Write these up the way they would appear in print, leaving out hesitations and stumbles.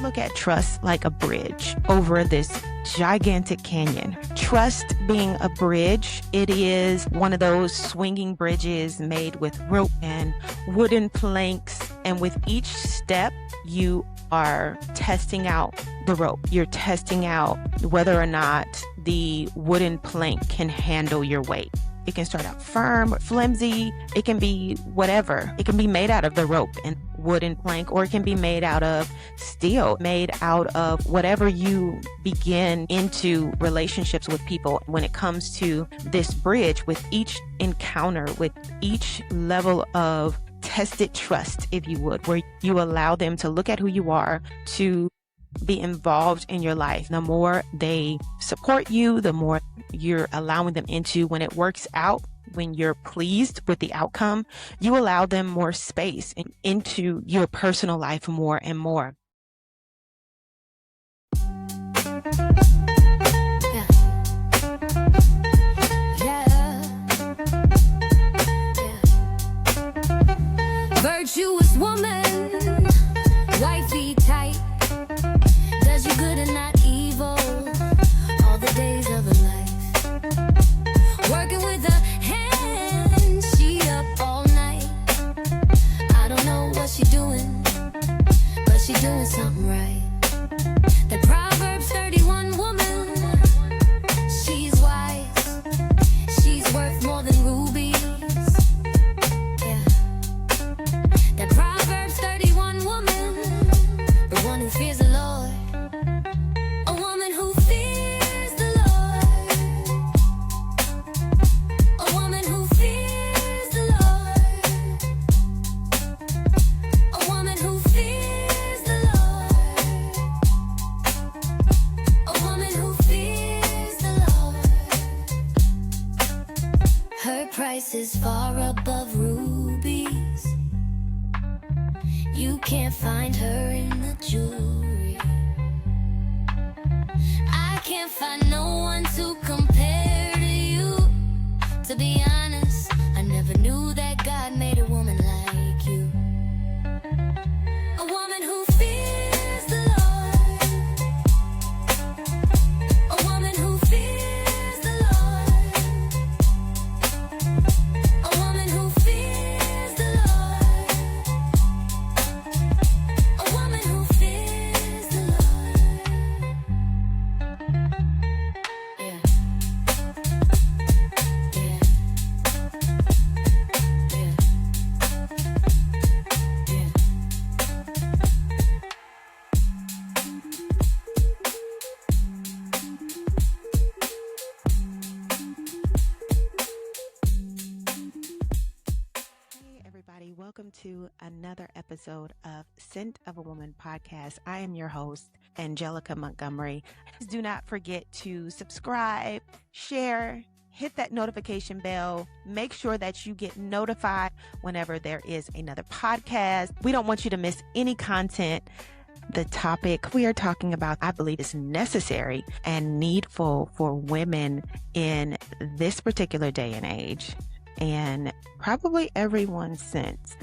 look at trust like a bridge over this gigantic canyon. Trust being a bridge, it is one of those swinging bridges made with rope and wooden planks. And with each step, you are testing out the rope. You're testing out whether or not the wooden plank can handle your weight. It can start out firm or flimsy. It can be whatever. It can be made out of the rope and wooden plank, or it can be made out of steel, made out of whatever you begin into relationships with people. When it comes to this bridge, with each encounter, with each level of tested trust, if you would, where you allow them to look at who you are, to be involved in your life. The more they support you, the more you're allowing them into. When it works out, when you're pleased with the outcome, you allow them more space into your personal life more and more. Virtuous woman, wifey type, does you good and not evil all the days of her life. Working with her hands, she up all night. I don't know what she doing, but she doing something right. The Proverbs 31 woman, she's wise, she's worth more than rubies. The Proverbs 31 woman, the one who fears the Lord. A woman who fears the Lord. A woman who fears the Lord. A woman who fears the Lord. A woman who fears the Lord. Her price is far above rubies. You can't find her in the jewelry. I can't find no one to compare to you. To be honest, I never knew that God made a woman like you. A woman who fears the Lord. A woman who fears the Lord. A woman who fears the Lord. A woman who fears the Lord. Yeah. Yeah. Yeah. Yeah. Hey everybody, welcome to another episode of Scent of a Woman podcast. I am your host, Angelica Montgomery. Please do not forget to subscribe, share, hit that notification bell. Make sure that you get notified whenever there is another podcast. We don't want you to miss any content. The topic we are talking about, I believe, is necessary and needful for women in this particular day and age, and probably everyone since.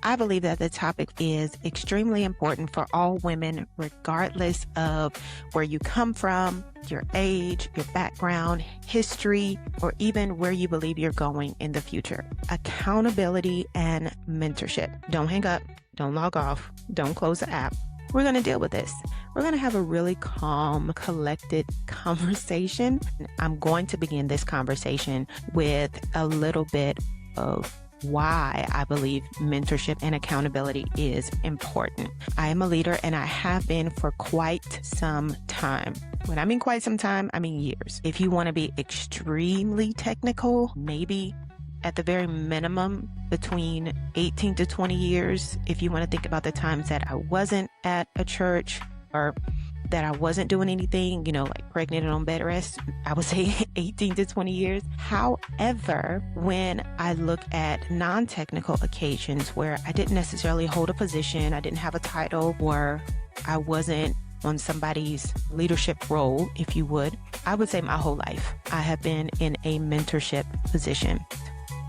I believe that the topic is extremely important for all women, regardless of where you come from, your age, your background, history, or even where you believe you're going in the future. Accountability and mentorship. Don't hang up. Don't log off. Don't close the app. We're going to deal with this. We're going to have a really calm, collected conversation. I'm going to begin this conversation with a little bit of why I believe mentorship and accountability is important. I am a leader and I have been for quite some time. When I mean quite some time, I mean years. If you want to be extremely technical, maybe at the very minimum between 18 to 20 years. If you want to think about the times that I wasn't at a church or that I wasn't doing anything, like pregnant and on bed rest, I would say 18 to 20 years. However, when I look at non-technical occasions where I didn't necessarily hold a position, I didn't have a title, or I wasn't on somebody's leadership role, if you would say my whole life I have been in a mentorship position.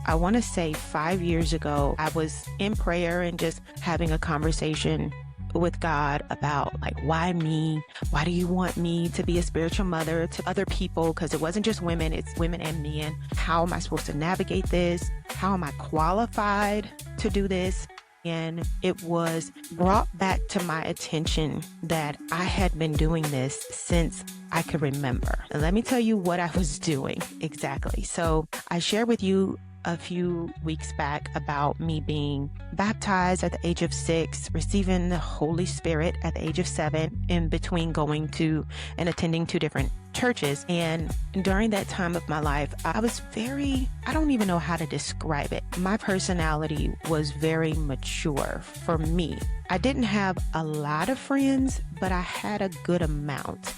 I want to say 5 years ago, I was in prayer and just having a conversation with God about like, why me? Why do you want me to be a spiritual mother to other people? Because it wasn't just women, it's women and men. How am I supposed to navigate this? How am I qualified to do this? And it was brought back to my attention that I had been doing this since I could remember. And let me tell you what I was doing exactly. So I shared with you a few weeks back about me being baptized at the age of 6, receiving the Holy Spirit at the age of 7, in between going to and attending 2 different churches. And during that time of my life, I was I don't even know how to describe it. My personality was very mature for me. I didn't have a lot of friends, but I had a good amount.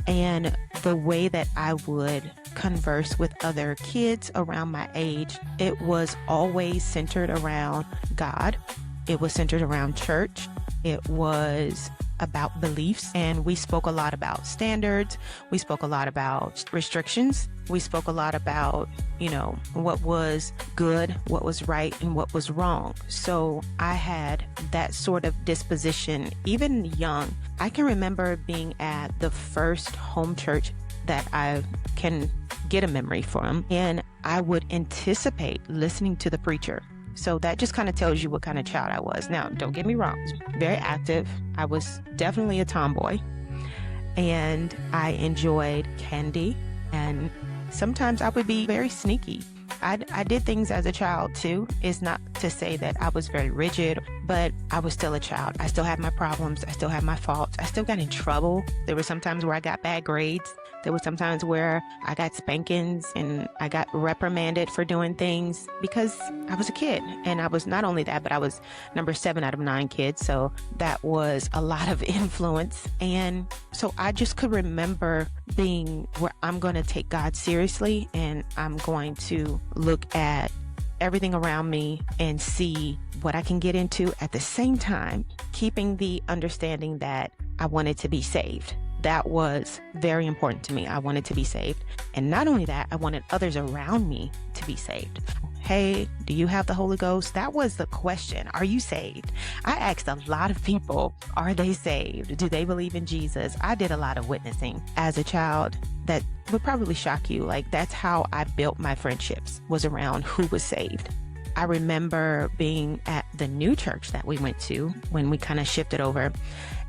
And the way that I would converse with other kids around my age, it was always centered around God. It was centered around church. It was about beliefs. And we spoke a lot about standards. We spoke a lot about restrictions. We spoke a lot about, what was good, what was right, and what was wrong. So I had that sort of disposition, even young. I can remember being at the first home church that I can get a memory from, and I would anticipate listening to the preacher. So that just kind of tells you what kind of child I was. Now, don't get me wrong, I was very active. I was definitely a tomboy, and I enjoyed candy, and sometimes I would be very sneaky. I did things as a child too. It's not to say that I was very rigid, but I was still a child. I still had my problems. I still had my faults. I still got in trouble. There were some times where I got bad grades. There were some times where I got spankings and I got reprimanded for doing things because I was a kid. And I was not only that, but I was number 7 out of 9 kids. So that was a lot of influence. And so I just could remember being where I'm going to take God seriously, and I'm going to look at everything around me and see what I can get into, at the same time keeping the understanding that I wanted to be saved. That was very important to me. I wanted to be saved. And not only that, I wanted others around me to be saved. Hey, do you have the Holy Ghost? That was the question. Are you saved? I asked a lot of people, are they saved? Do they believe in Jesus? I did a lot of witnessing as a child. That would probably shock you. Like, that's how I built my friendships, was around who was saved. I remember being at the new church that we went to when we kind of shifted over,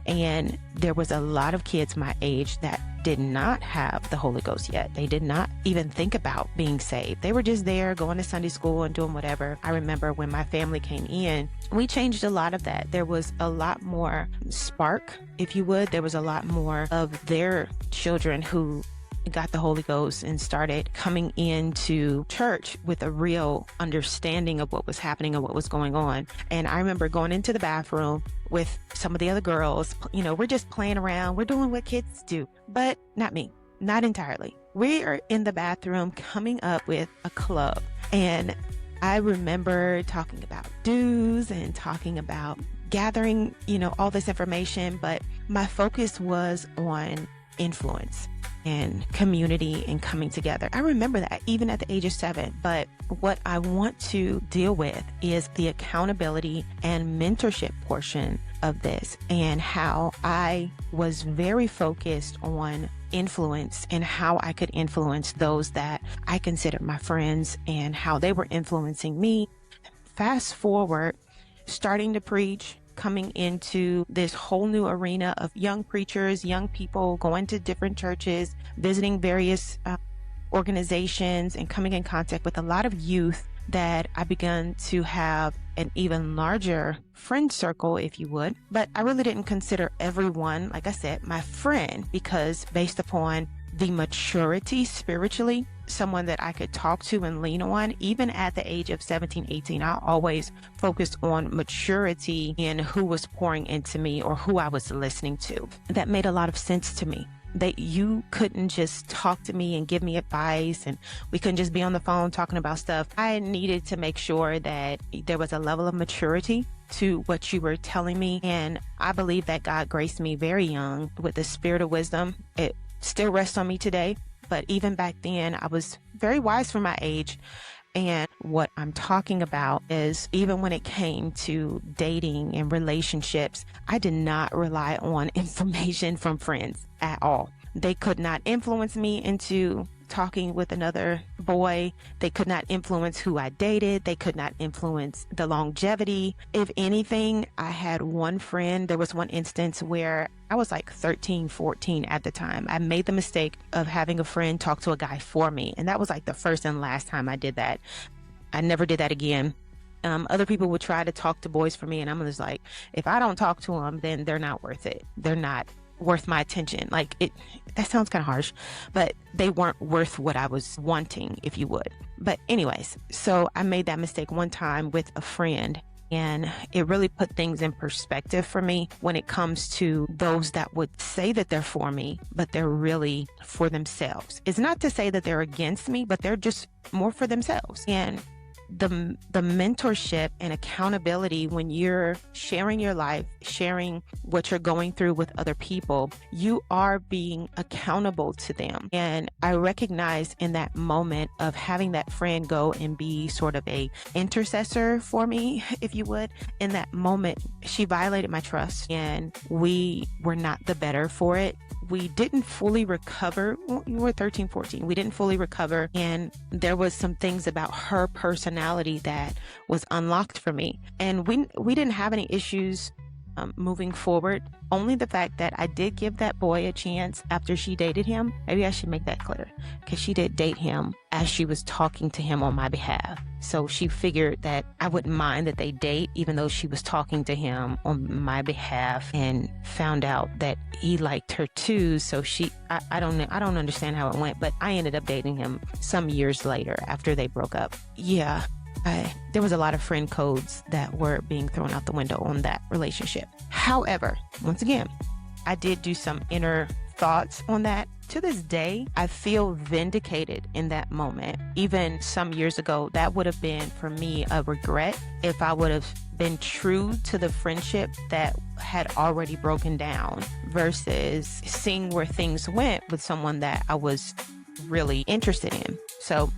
and there was a lot of kids my age that did not have the Holy Ghost yet. They did not even think about being saved. They were just there going to Sunday school and doing whatever. I remember when my family came in, we changed a lot of that. There was a lot more spark, if you would. There was a lot more of their children who got the Holy Ghost and started coming into church with a real understanding of what was happening and what was going on. And I remember going into the bathroom with some of the other girls. We're just playing around. We're doing what kids do, but not me, not entirely. We are in the bathroom coming up with a club. And I remember talking about dues and talking about gathering, all this information, but my focus was on influence and community and coming together. I remember that even at the age of 7. But what I want to deal with is the accountability and mentorship portion of this, and how I was very focused on influence and how I could influence those that I considered my friends and how they were influencing me. Fast forward, starting to preach, coming into this whole new arena of young preachers, young people going to different churches, visiting various organizations, and coming in contact with a lot of youth, that I began to have an even larger friend circle, if you would. But I really didn't consider everyone, like I said, my friend, because based upon the maturity spiritually, someone that I could talk to and lean on, even at the age of 17, 18, I always focused on maturity in who was pouring into me or who I was listening to. That made a lot of sense to me. That you couldn't just talk to me and give me advice, and we couldn't just be on the phone talking about stuff. I needed to make sure that there was a level of maturity to what you were telling me. And I believe that God graced me very young with the spirit of wisdom. It still rests on me today. But even back then, I was very wise for my age. And what I'm talking about is even when it came to dating and relationships, I did not rely on information from friends at all. They could not influence me into talking with another boy. They could not influence who I dated. They could not influence the longevity. If anything, I had one friend. There was one instance where I was like 13, 14 at the time. I made the mistake of having a friend talk to a guy for me. And that was like the first and last time I did that. I never did that again. Other people would try to talk to boys for me. And I'm just like, if I don't talk to them, then they're not worth it. They're not worth my attention. That sounds kind of harsh, but they weren't worth what I was wanting, if you would. But anyways, so I made that mistake one time with a friend, and it really put things in perspective for me when it comes to those that would say that they're for me, but they're really for themselves. It's not to say that they're against me, but they're just more for themselves. And the mentorship and accountability, when you're sharing your life, sharing what you're going through with other people, you are being accountable to them. And I recognized in that moment of having that friend go and be sort of a intercessor for me, if you would, in that moment, she violated my trust and we were not the better for it. We didn't fully recover. We were 13, 14. We didn't fully recover. And there was some things about her personality that was unlocked for me. And we didn't have any issues moving forward. Only the fact that I did give that boy a chance after she dated him. Maybe I should make that clear, because she did date him as she was talking to him on my behalf. So she figured that I wouldn't mind that they date, even though she was talking to him on my behalf, and found out that he liked her too. So I don't understand how it went, but I ended up dating him some years later after they broke up. Yeah. There was a lot of friend codes that were being thrown out the window on that relationship. However, once again, I did do some inner thoughts on that. To this day, I feel vindicated in that moment. Even some years ago, that would have been for me a regret if I would have been true to the friendship that had already broken down versus seeing where things went with someone that I was really interested in. So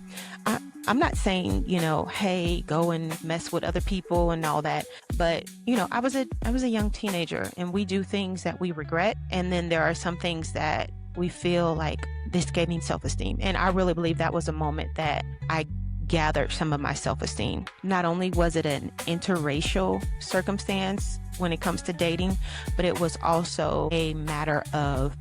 I'm not saying, hey, go and mess with other people and all that. But, I was a young teenager, and we do things that we regret. And then there are some things that we feel like this gave me self-esteem. And I really believe that was a moment that I gathered some of my self-esteem. Not only was it an interracial circumstance when it comes to dating, but it was also a matter of,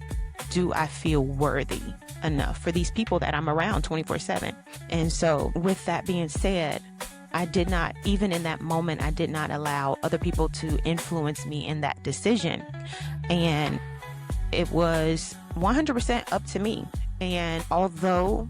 do I feel worthy enough for these people that I'm around 24/7? And so with that being said, I did not, even in that moment, I did not allow other people to influence me in that decision. And it was 100% up to me. And although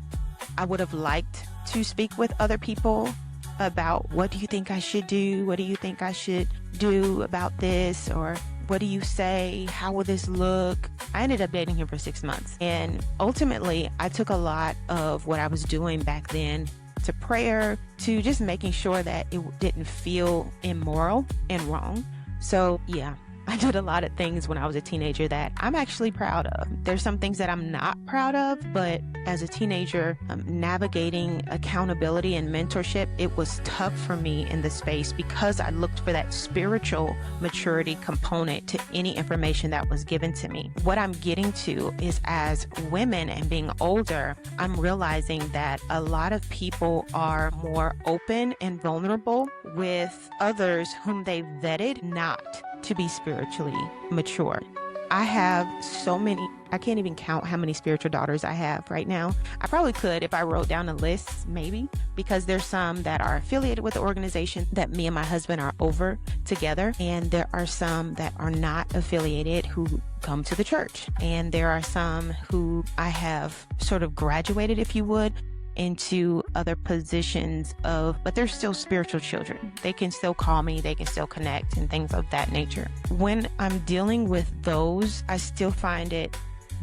I would have liked to speak with other people about, what do you think I should do? What do you think I should do about this? Or what do you say? How will this look? I ended up dating him for 6 months. And ultimately, I took a lot of what I was doing back then to prayer, to just making sure that it didn't feel immoral and wrong. So yeah, I did a lot of things when I was a teenager that I'm actually proud of. There's some things that I'm not proud of, but as a teenager, navigating accountability and mentorship, it was tough for me in the space because I looked for that spiritual maturity component to any information that was given to me. What I'm getting to is, as women and being older, I'm realizing that a lot of people are more open and vulnerable with others whom they vetted not to be spiritually mature. I have so many, I can't even count how many spiritual daughters I have right now. I probably could if I wrote down a list, maybe, because there's some that are affiliated with the organization that me and my husband are over together. And there are some that are not affiliated who come to the church. And there are some who I have sort of graduated, if you would, into other positions but they're still spiritual children. They can still call me, they can still connect and things of that nature. When I'm dealing with those, I still find it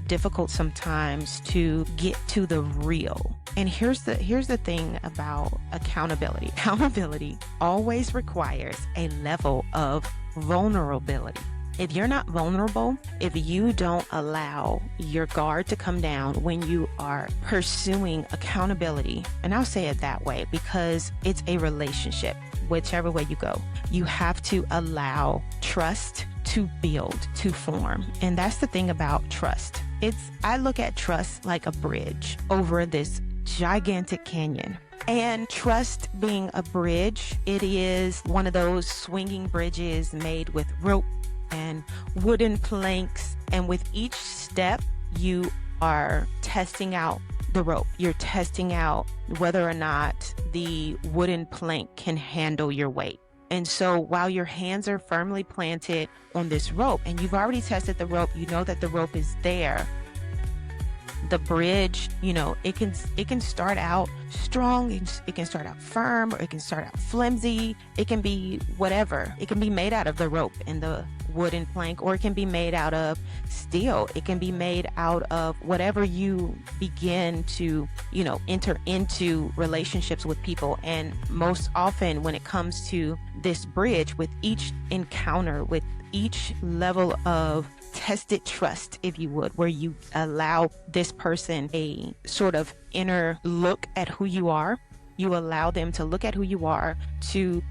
difficult sometimes to get to the real. And here's the thing about accountability. Accountability always requires a level of vulnerability. If you're not vulnerable, if you don't allow your guard to come down when you are pursuing accountability, and I'll say it that way because it's a relationship, whichever way you go, you have to allow trust to build, to form. And that's the thing about trust. I look at trust like a bridge over this gigantic canyon. And trust being a bridge, it is one of those swinging bridges made with rope and wooden planks. And with each step, you are testing out the rope. You're testing out whether or not the wooden plank can handle your weight. And so while your hands are firmly planted on this rope and you've already tested the rope, you know that the rope is there. The bridge, it can start out strong, it can start out firm, or it can start out flimsy. It can be whatever. It can be made out of the rope and the wooden plank, or it can be made out of steel. It can be made out of whatever you begin to, enter into relationships with people. And most often when it comes to this bridge, with each encounter, with each level of tested trust, if you would, where you allow this person a sort of inner look at who you are, you allow them to look at who you are, to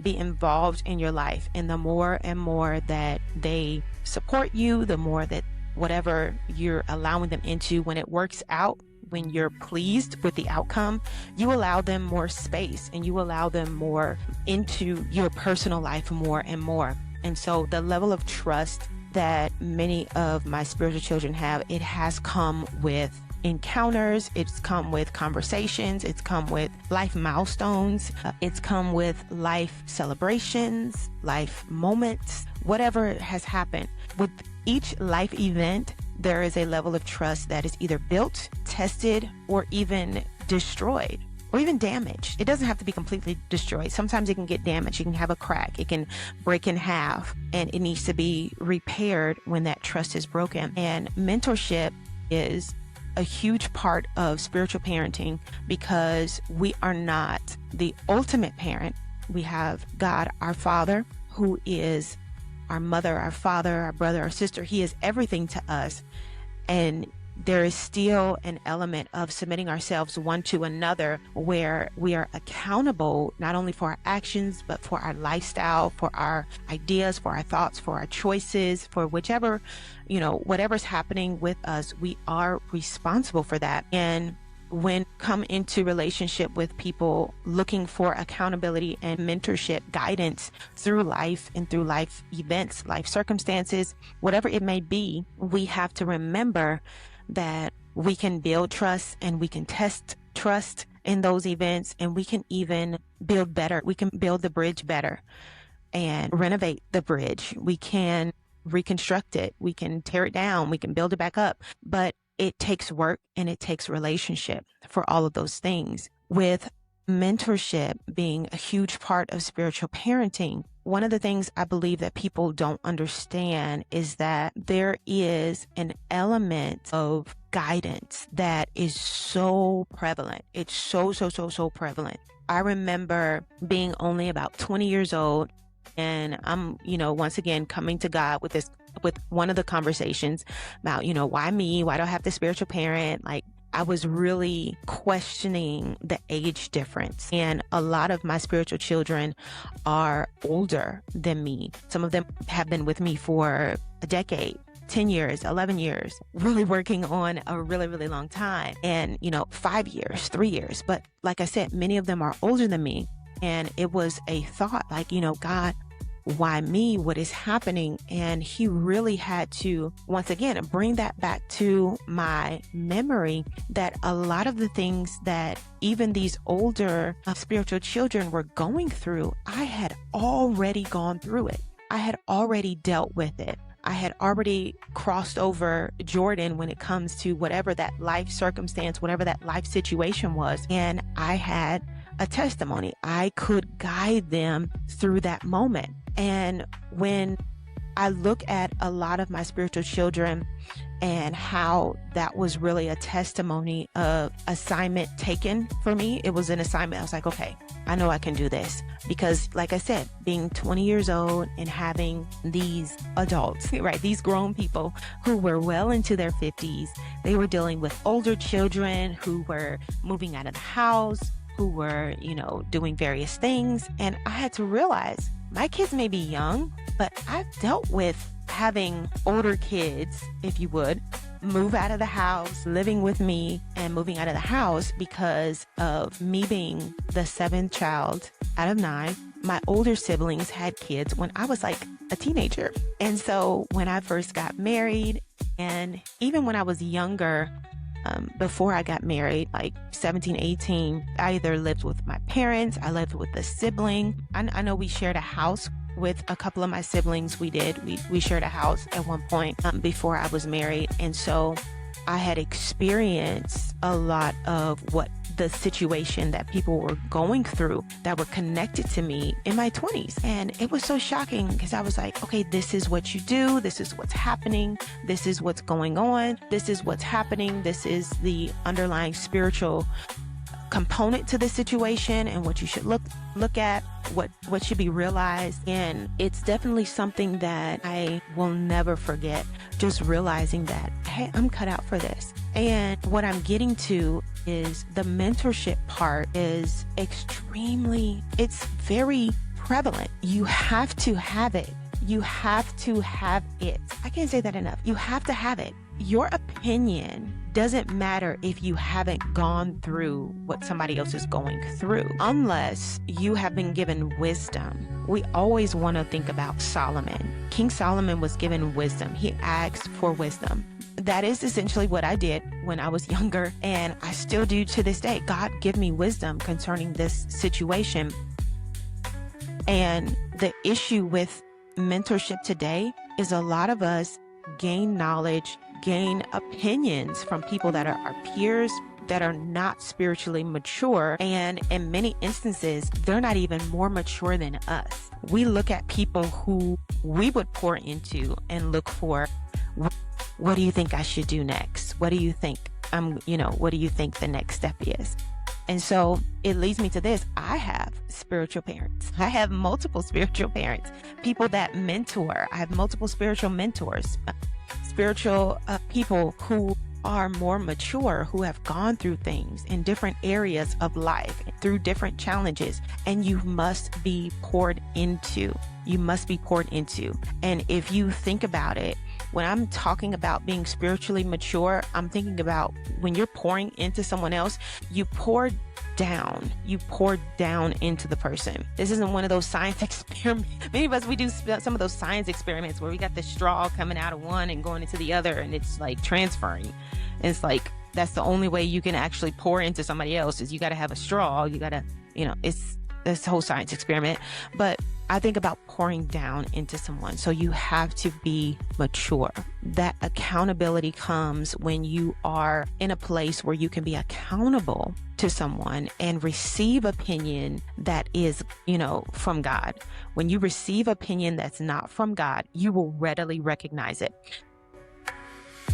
be involved in your life. And the more and more that they support you, the more that whatever you're allowing them into, when it works out, when you're pleased with the outcome, you allow them more space and you allow them more into your personal life more and more. And so the level of trust that many of my spiritual children have, it has come with encounters, it's come with conversations, it's come with life milestones, it's come with life celebrations, life moments, whatever has happened. With each life event, there is a level of trust that is either built, tested, or even destroyed, or even damaged. It doesn't have to be completely destroyed. Sometimes it can get damaged. You can have a crack. It can break in half, and it needs to be repaired when that trust is broken. And mentorship is a huge part of spiritual parenting because we are not the ultimate parent. We have God, our Father, who is our mother, our father, our brother, our sister. He is everything to us. And there is still an element of submitting ourselves one to another where we are accountable not only for our actions, but for our lifestyle, for our ideas, for our thoughts, for our choices, for whichever, whatever's happening with us, we are responsible for that. And when come into relationship with people looking for accountability and mentorship guidance through life and through life events, life circumstances, whatever it may be, we have to remember that we can build trust and we can test trust in those events, and we can even build better. We can build the bridge better and renovate the bridge. We can reconstruct it. We can tear it down. We can build it back up. But it takes work and it takes relationship for all of those things. With mentorship being a huge part of spiritual parenting, one of the things I believe that people don't understand is that there is an element of guidance that is so prevalent. It's so prevalent. I remember being only about 20 years old, and I'm, once again coming to God with one of the conversations about, why me? Why do I have the spiritual parent? Like, I was really questioning the age difference. And a lot of my spiritual children are older than me. Some of them have been with me for a decade, 10 years, 11 years, really working on a really, really long time. And, 5 years, 3 years. But like I said, many of them are older than me. And it was a thought like, God, why me? What is happening? And he really had to, once again, bring that back to my memory that a lot of the things that even these older spiritual children were going through, I had already gone through it. I had already dealt with it. I had already crossed over Jordan when it comes to whatever that life circumstance, whatever that life situation was. And I had a testimony. I could guide them through that moment. And when I look at a lot of my spiritual children and how that was really a testimony of assignment taken for me. It was an assignment. I was like, okay, I know I can do this. Because like I said, being 20 years old and having these adults, right, these grown people who were well into their 50s, they were dealing with older children who were moving out of the house, who were, doing various things. And I had to realize my kids may be young, but I've dealt with having older kids, if you would, move out of the house, living with me and moving out of the house because of me being the seventh child out of 9. My older siblings had kids when I was like a teenager. And so when I first got married, and even when I was younger, before I got married, like 17, 18, I either lived with my parents, I lived with a sibling. I know we shared a house with a couple of my siblings. We shared a house at one point before I was married. And so I had experienced a lot of what the situation that people were going through that were connected to me in my 20s. And it was so shocking because I was like, okay, this is what you do. This is what's happening. This is what's going on. This is what's happening. This is the underlying spiritual component to the situation and what you should look at, what should be realized. And it's definitely something that I will never forget, just realizing that, hey, I'm cut out for this. And what I'm getting to is the mentorship part is it's very prevalent. You have to have it. You have to have it. I can't say that enough. You have to have it. Your opinion doesn't matter if you haven't gone through what somebody else is going through, unless you have been given wisdom. We always want to think about Solomon. King Solomon was given wisdom. He asked for wisdom. That is essentially what I did when I was younger, and I still do to this day. God, give me wisdom concerning this situation. And the issue with mentorship today is a lot of us gain knowledge, gain opinions from people that are our peers, that are not spiritually mature. And in many instances, they're not even more mature than us. We look at people who we would pour into and look for, what do you think I should do next? What do you think? What do you think the next step is? And so it leads me to this. I have spiritual parents. I have multiple spiritual parents, people that mentor. I have multiple spiritual mentors, spiritual people who are more mature, who have gone through things in different areas of life, through different challenges, and you must be poured into. You must be poured into. And if you think about it, when I'm talking about being spiritually mature, I'm thinking about when you're pouring into someone else, you pour down into the person. This isn't one of those science experiments. Many of us, we do some of those science experiments where we got the straw coming out of one and going into the other, and it's like transferring. And it's like, that's the only way you can actually pour into somebody else is you got to have a straw. You got to, it's this whole science experiment. But I think about pouring down into someone. So you have to be mature. That accountability comes when you are in a place where you can be accountable to someone and receive opinion that is, from God. When you receive opinion that's not from God, you will readily recognize it.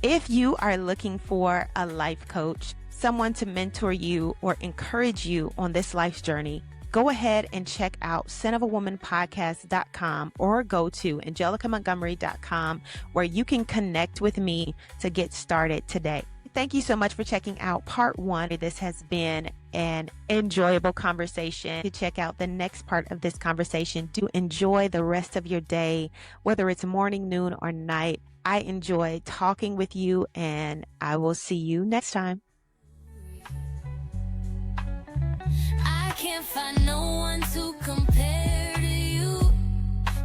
If you are looking for a life coach, someone to mentor you or encourage you on this life's journey, go ahead and check out scentofAwomanpodcast.com or go to angelicamontgomery.com where you can connect with me to get started today. Thank you so much for checking out part 1. This has been an enjoyable conversation. To check out the next part of this conversation, do enjoy the rest of your day, whether it's morning, noon, or night. I enjoy talking with you, and I will see you next time. I can't find no one to compare to you.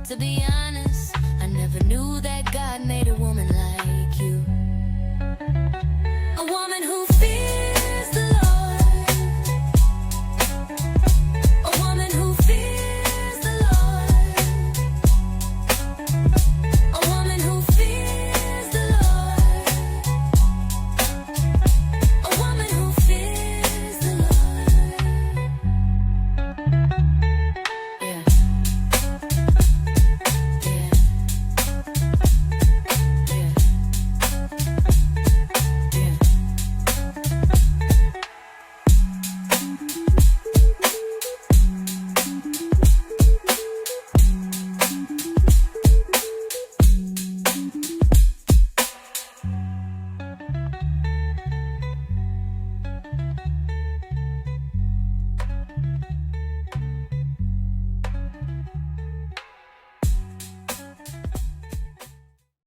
To be honest, I never knew that God